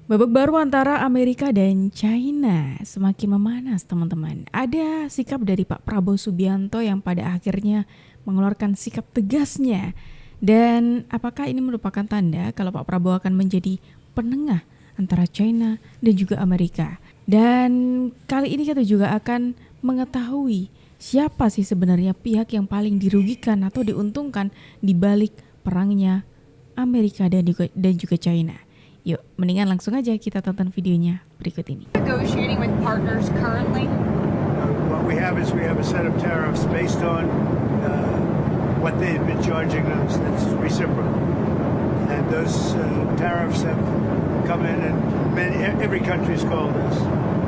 Babak baru antara Amerika dan China semakin memanas, teman-teman. Ada sikap dari Pak Prabowo Subianto yang pada akhirnya mengeluarkan sikap tegasnya. Dan apakah ini merupakan tanda kalau Pak Prabowo akan menjadi penengah antara China dan juga Amerika? Dan kali ini kita juga akan mengetahui siapa sih sebenarnya pihak yang paling dirugikan atau diuntungkan di balik perangnya Amerika dan juga China. Yuk, mendingan langsung aja kita tonton videonya berikut ini. Negotiating with partners currently. What we have a set of tariffs based on what they've been charging us. That's reciprocal, and those tariffs have come in, and every country's called us.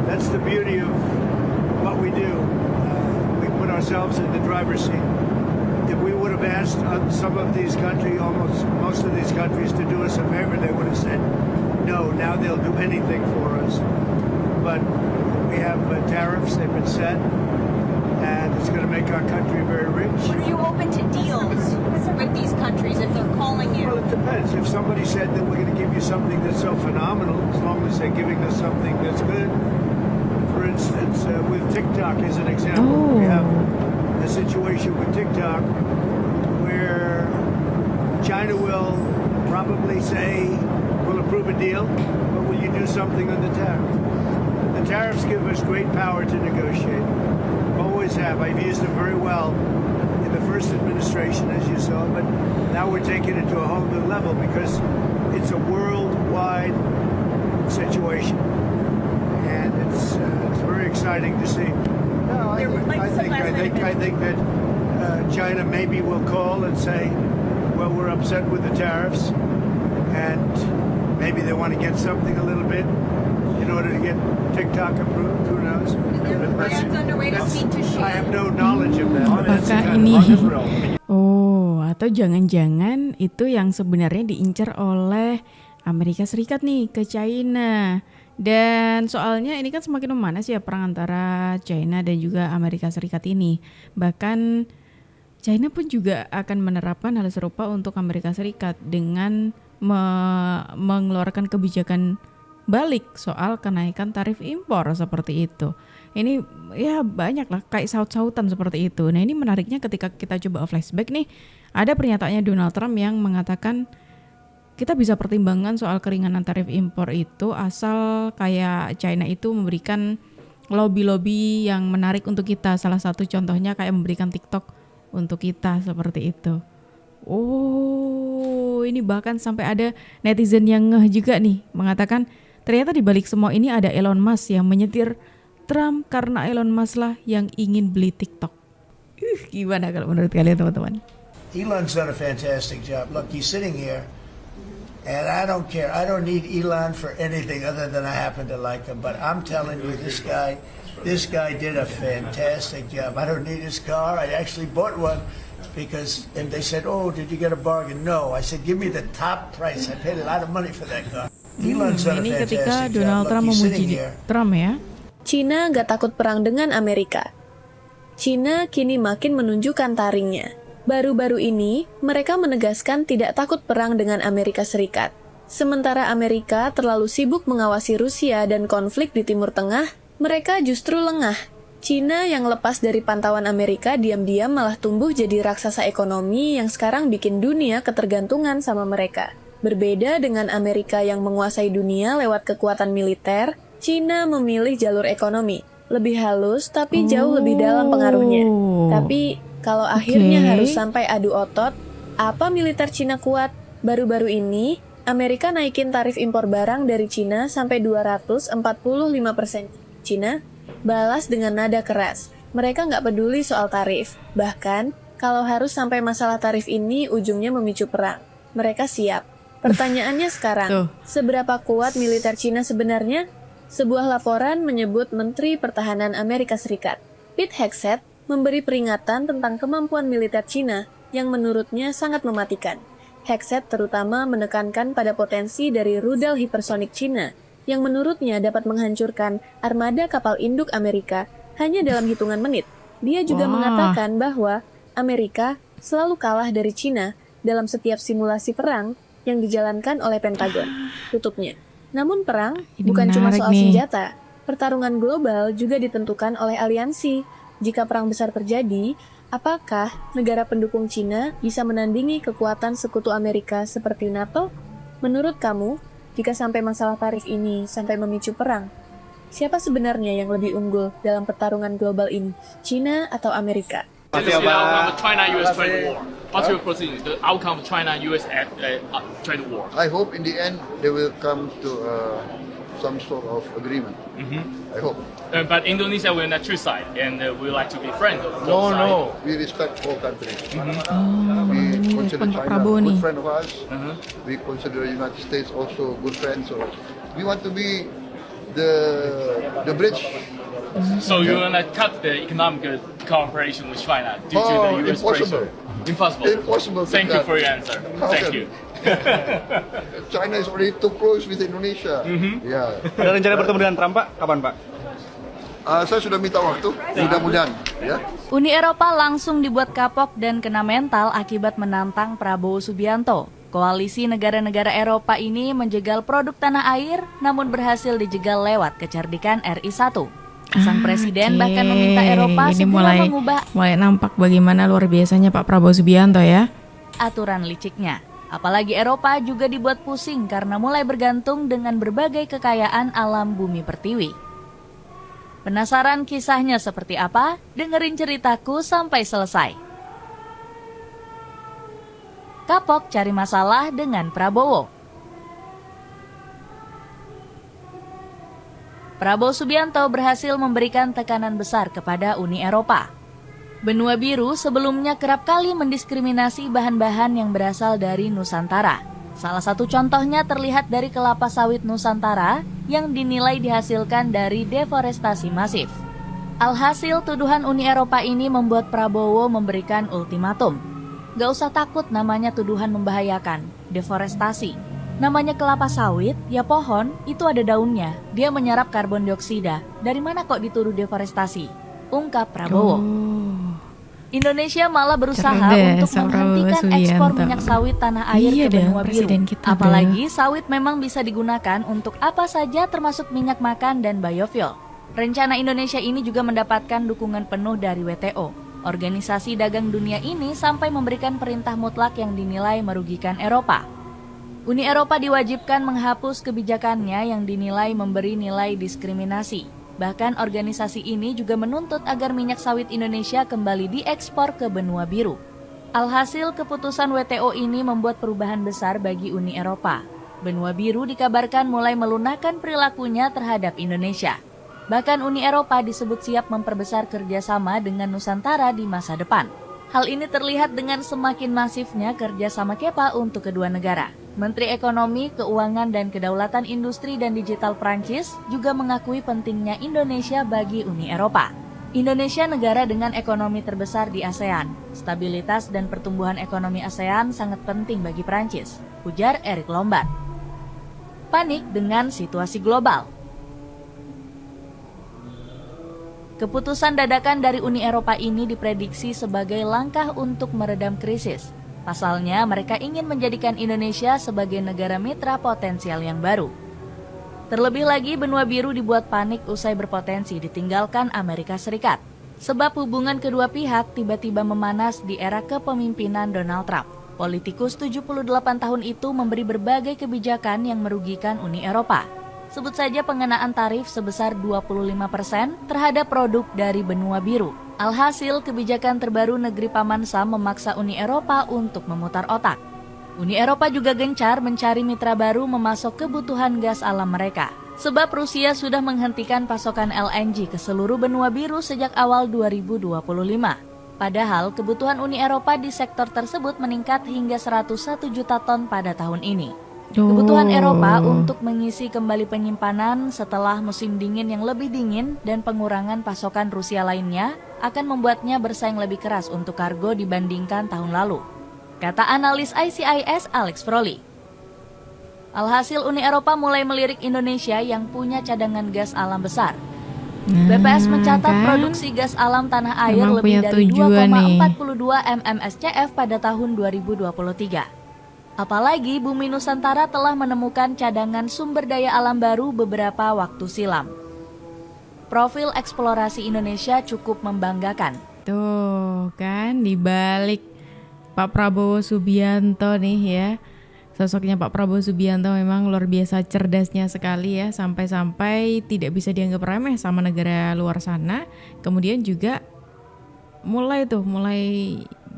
That's the beauty of what we do. We put ourselves in the driver's seat. If we would have asked some of these countries, most of these countries, to do us a favor, they would have said no. Now they'll do anything for us. But we have tariffs; they've been set, and it's going to make our country very rich. Are you open to deals with these countries if they're calling you? Well, it depends. If somebody said that we're going to give you something that's so phenomenal, as long as they're giving us something that's good. For instance, with TikTok as an example, we have a situation with TikTok where China will probably say, we'll approve a deal, but will you do something on the tariff? The tariffs give us great power to negotiate. Always have. I've used them very well in the first administration, as you saw, but now we're taking it to a whole new level because it's a worldwide situation. And it's very exciting to see. No, I think that China maybe will call and say, well, we're upset with the tariffs, and maybe they want to get something a little bit in order to get TikTok approved. Who knows? Plans underway to speak to Xi. I have no knowledge of that. Apakah ini atau jangan-jangan itu yang sebenarnya diincar oleh Amerika Serikat nih ke China. Dan soalnya ini kan semakin memanas ya perang antara China dan juga Amerika Serikat ini. Bahkan China pun juga akan menerapkan hal serupa untuk Amerika Serikat dengan mengeluarkan kebijakan balik soal kenaikan tarif impor seperti itu. Ini ya banyak lah kayak saut-sautan seperti itu. Nah ini menariknya ketika kita coba flashback nih, ada pernyataannya Donald Trump yang mengatakan kita bisa pertimbangkan soal keringanan tarif impor itu asal kayak China itu memberikan lobby-lobby yang menarik untuk kita. Salah satu contohnya kayak memberikan TikTok untuk kita seperti itu. Oh, ini bahkan sampai ada netizen yang ngeh juga nih mengatakan ternyata di balik semua ini ada Elon Musk yang menyetir Trump karena Elon Musk lah yang ingin beli TikTok. Gimana kalau menurut kalian teman-teman? Elon's done a fantastic job. Look, he's sitting here, and I don't care. I don't need Elon for anything other than I happen to like him. But I'm telling you, this guy did a fantastic job. I don't need his car. I actually bought one because, and they said, "Oh, did you get a bargain?" No, I said, "Give me the top price." I paid a lot of money for that car. Elon's done a Ini ketika fantastic Donald job. Trump Look, he's memuji sitting here. Trump ya. China gak takut perang dengan Amerika. China kini makin menunjukkan taringnya. Baru-baru ini, mereka menegaskan tidak takut perang dengan Amerika Serikat. Sementara Amerika terlalu sibuk mengawasi Rusia dan konflik di Timur Tengah, mereka justru lengah. China yang lepas dari pantauan Amerika diam-diam malah tumbuh jadi raksasa ekonomi yang sekarang bikin dunia ketergantungan sama mereka. Berbeda dengan Amerika yang menguasai dunia lewat kekuatan militer, China memilih jalur ekonomi. Lebih halus tapi jauh lebih dalam pengaruhnya. Tapi kalau akhirnya harus sampai adu otot, apa militer China kuat? Baru-baru ini, Amerika naikin tarif impor barang dari China sampai 245%. China balas dengan nada keras. Mereka nggak peduli soal tarif. Bahkan, kalau harus sampai masalah tarif ini ujungnya memicu perang. Mereka siap. Pertanyaannya sekarang, seberapa kuat militer China sebenarnya? Sebuah laporan menyebut Menteri Pertahanan Amerika Serikat, Pete Hegseth, memberi peringatan tentang kemampuan militer China yang menurutnya sangat mematikan. Hegseth terutama menekankan pada potensi dari rudal hipersonik China yang menurutnya dapat menghancurkan armada kapal induk Amerika hanya dalam hitungan menit. Dia juga mengatakan bahwa Amerika selalu kalah dari China dalam setiap simulasi perang yang dijalankan oleh Pentagon. Tutupnya. Namun perang Ini bukan cuma menarik soal nih. senjata. Pertarungan global juga ditentukan oleh aliansi. Jika perang besar terjadi, apakah negara pendukung Cina bisa menandingi kekuatan sekutu Amerika seperti NATO? Menurut kamu, jika sampai masalah tarif ini sampai memicu perang, siapa sebenarnya yang lebih unggul dalam pertarungan global ini, Cina atau Amerika? The outcome of China-U.S. trade war. What's your position? The outcome of China-U.S. trade war. I hope in the end they will come to some sort of agreement. I hope. But Indonesia will not choose side, and we like to be friends of both No, sides. no, we respect all countries. Oh, We ini consider respon Pak China a Prabowo nih. good friend of ours. We consider United States also a good friend. So we want to be the bridge. So you will not cut the economic cooperation with China due to the U.S. Impossible. pressure? Impossible. Impossible to Thank you that. for your answer. How Thank can- you. China is already too close with Indonesia. Yeah. Ada rencana bertemu dengan Trump, Pak? Kapan, Pak? Saya sudah minta waktu, mudah-mudahan. Ya. Uni Eropa langsung dibuat kapok dan kena mental akibat menantang Prabowo Subianto. Koalisi negara-negara Eropa ini menjegal produk tanah air, namun berhasil dijegal lewat kecerdikan RI1. Sang presiden Oke. bahkan meminta Eropa Ini segera mulai mengubah nampak bagaimana luar biasanya Pak Prabowo Subianto ya. aturan liciknya. Apalagi Eropa juga dibuat pusing karena mulai bergantung dengan berbagai kekayaan alam bumi pertiwi. Penasaran kisahnya seperti apa? Dengerin ceritaku sampai selesai. Kapok cari masalah dengan Prabowo. Prabowo Subianto berhasil memberikan tekanan besar kepada Uni Eropa. Benua Biru sebelumnya kerap kali mendiskriminasi bahan-bahan yang berasal dari Nusantara. Salah satu contohnya terlihat dari kelapa sawit Nusantara yang dinilai dihasilkan dari deforestasi masif. Alhasil tuduhan Uni Eropa ini membuat Prabowo memberikan ultimatum. Gak usah takut namanya tuduhan membahayakan, deforestasi. Namanya kelapa sawit, ya pohon, itu ada daunnya. Dia menyerap karbon dioksida. Dari mana kok dituduh deforestasi? Ungkap Prabowo. Indonesia malah berusaha Cerdas, untuk Prabowo menghentikan ekspor Subianto. minyak sawit tanah air Iya ke dong, benua biru. presiden kita Apalagi sawit memang bisa digunakan untuk apa saja termasuk minyak makan dan biofuel. Rencana Indonesia ini juga mendapatkan dukungan penuh dari WTO. Organisasi Dagang Dunia ini sampai memberikan perintah mutlak yang dinilai merugikan Eropa. Uni Eropa diwajibkan menghapus kebijakannya yang dinilai memberi nilai diskriminasi. Bahkan organisasi ini juga menuntut agar minyak sawit Indonesia kembali diekspor ke benua biru. Alhasil keputusan WTO ini membuat perubahan besar bagi Uni Eropa. Benua biru dikabarkan mulai melunakkan perilakunya terhadap Indonesia. Bahkan Uni Eropa disebut siap memperbesar kerjasama dengan Nusantara di masa depan. Hal ini terlihat dengan semakin masifnya kerjasama KEPA untuk kedua negara. Menteri Ekonomi, Keuangan, dan Kedaulatan Industri dan Digital Prancis juga mengakui pentingnya Indonesia bagi Uni Eropa. Indonesia negara dengan ekonomi terbesar di ASEAN. Stabilitas dan pertumbuhan ekonomi ASEAN sangat penting bagi Prancis, ujar Eric Lombard. Panik dengan situasi global. Keputusan dadakan dari Uni Eropa ini diprediksi sebagai langkah untuk meredam krisis. Pasalnya, mereka ingin menjadikan Indonesia sebagai negara mitra potensial yang baru. Terlebih lagi, benua biru dibuat panik usai berpotensi ditinggalkan Amerika Serikat. Sebab hubungan kedua pihak tiba-tiba memanas di era kepemimpinan Donald Trump. Politikus 78 tahun itu memberi berbagai kebijakan yang merugikan Uni Eropa. Sebut saja pengenaan tarif sebesar 25% terhadap produk dari benua biru. Alhasil, kebijakan terbaru negeri Paman Sam memaksa Uni Eropa untuk memutar otak. Uni Eropa juga gencar mencari mitra baru memasok kebutuhan gas alam mereka. Sebab Rusia sudah menghentikan pasokan LNG ke seluruh benua biru sejak awal 2025. Padahal kebutuhan Uni Eropa di sektor tersebut meningkat hingga 101 juta ton pada tahun ini. Kebutuhan Eropa untuk mengisi kembali penyimpanan setelah musim dingin yang lebih dingin dan pengurangan pasokan Rusia lainnya akan membuatnya bersaing lebih keras untuk kargo dibandingkan tahun lalu, kata analis ICIS Alex Froli. Alhasil Uni Eropa mulai melirik Indonesia yang punya cadangan gas alam besar. BPS mencatat produksi gas alam tanah air Memang lebih punya dari tujuan nih. 2,42 mmscf pada tahun 2023. Apalagi bumi Nusantara telah menemukan cadangan sumber daya alam baru beberapa waktu silam. Profil eksplorasi Indonesia cukup membanggakan. Tuh kan dibalik Pak Prabowo Subianto nih ya. Sosoknya Pak Prabowo Subianto memang luar biasa cerdasnya sekali ya. Sampai-sampai tidak bisa dianggap remeh sama negara luar sana. Kemudian juga mulai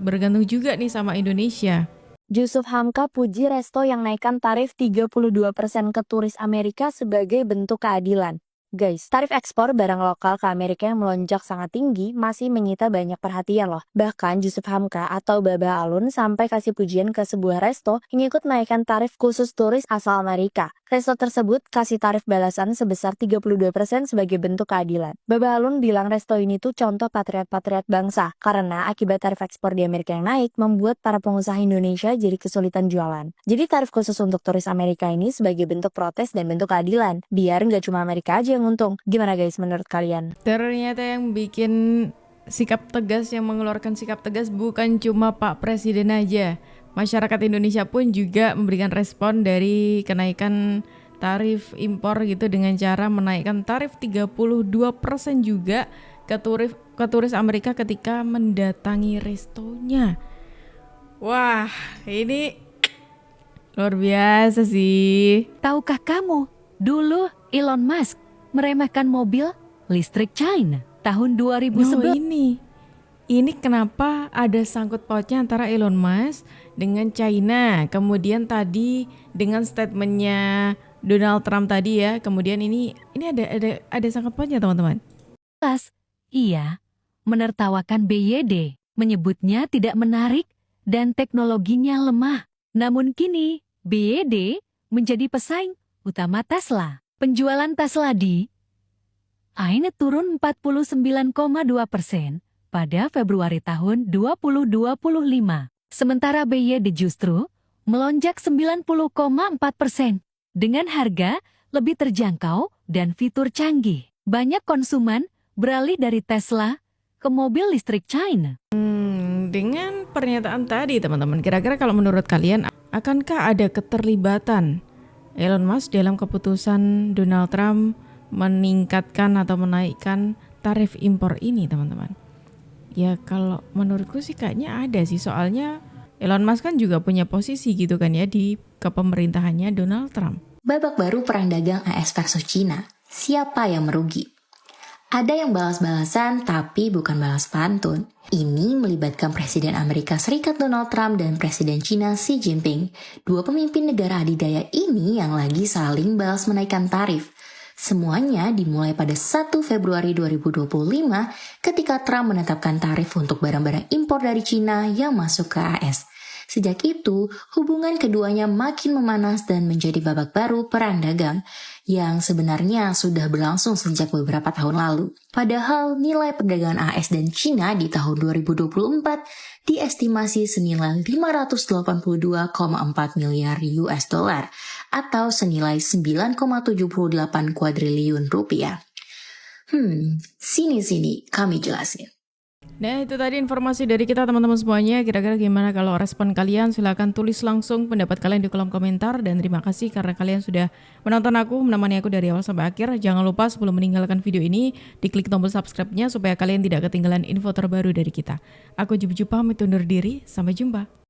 bergantung juga nih sama Indonesia. Jusuf Hamka puji Resto yang naikkan tarif 32% ke turis Amerika sebagai bentuk keadilan. Guys, tarif ekspor barang lokal ke Amerika yang melonjak sangat tinggi masih menyita banyak perhatian loh. Bahkan Jusuf Hamka atau Baba Alun sampai kasih pujian ke sebuah resto yang ikut naikkan tarif khusus turis asal Amerika. Resto tersebut kasih tarif balasan sebesar 32% sebagai bentuk keadilan. Baba Alun bilang resto ini tuh contoh patriot-patriot bangsa karena akibat tarif ekspor di Amerika yang naik membuat para pengusaha Indonesia jadi kesulitan jualan. Jadi tarif khusus untuk turis Amerika ini sebagai bentuk protes dan bentuk keadilan. Biar nggak cuma Amerika aja yang untung. Gimana guys menurut kalian? Ternyata yang bikin sikap tegas, yang mengeluarkan sikap tegas bukan cuma Pak Presiden aja. Masyarakat Indonesia pun juga memberikan respon dari kenaikan tarif impor gitu dengan cara menaikkan tarif 32% juga ke turis Amerika ketika mendatangi restonya. Wah, ini luar biasa sih. Tahukah kamu, dulu Elon Musk meremehkan mobil listrik China tahun 2011. Ini kenapa ada sangkut pautnya antara Elon Musk dengan China. Kemudian tadi dengan statementnya Donald Trump tadi ya. Kemudian ini ada sangkut pautnya teman-teman. Ia menertawakan BYD, menyebutnya tidak menarik dan teknologinya lemah. Namun kini BYD menjadi pesaing utama Tesla. Penjualan Tesla di China turun 49,2% pada Februari tahun 2025. Sementara BYD justru melonjak 90,4% dengan harga lebih terjangkau dan fitur canggih. Banyak konsumen beralih dari Tesla ke mobil listrik China. Dengan pernyataan tadi teman-teman, kira-kira kalau menurut kalian akankah ada keterlibatan Elon Musk dalam keputusan Donald Trump meningkatkan atau menaikkan tarif impor ini teman-teman? Ya kalau menurutku sih kayaknya ada sih, soalnya Elon Musk kan juga punya posisi gitu kan ya di kepemerintahannya Donald Trump. Babak baru perang dagang AS versus China, siapa yang merugi? Ada yang balas-balasan tapi bukan balas pantun. Ini melibatkan Presiden Amerika Serikat Donald Trump dan Presiden China Xi Jinping. Dua pemimpin negara adidaya ini yang lagi saling balas menaikkan tarif. Semuanya dimulai pada 1 Februari 2025 ketika Trump menetapkan tarif untuk barang-barang impor dari China yang masuk ke AS. Sejak itu, hubungan keduanya makin memanas dan menjadi babak baru perang dagang yang sebenarnya sudah berlangsung sejak beberapa tahun lalu. Padahal nilai perdagangan AS dan China di tahun 2024 diestimasi senilai 582,4 miliar US dollar atau senilai 9,78 kuadriliun rupiah. Sini kami jelasin. Nah itu tadi informasi dari kita teman-teman semuanya. Kira-kira gimana kalau respon kalian? Silahkan tulis langsung pendapat kalian di kolom komentar. Dan terima kasih karena kalian sudah menonton aku, menemani aku dari awal sampai akhir. Jangan lupa sebelum meninggalkan video ini, diklik tombol subscribe-nya supaya kalian tidak ketinggalan info terbaru dari kita. Aku Juju pamit undur diri, sampai jumpa.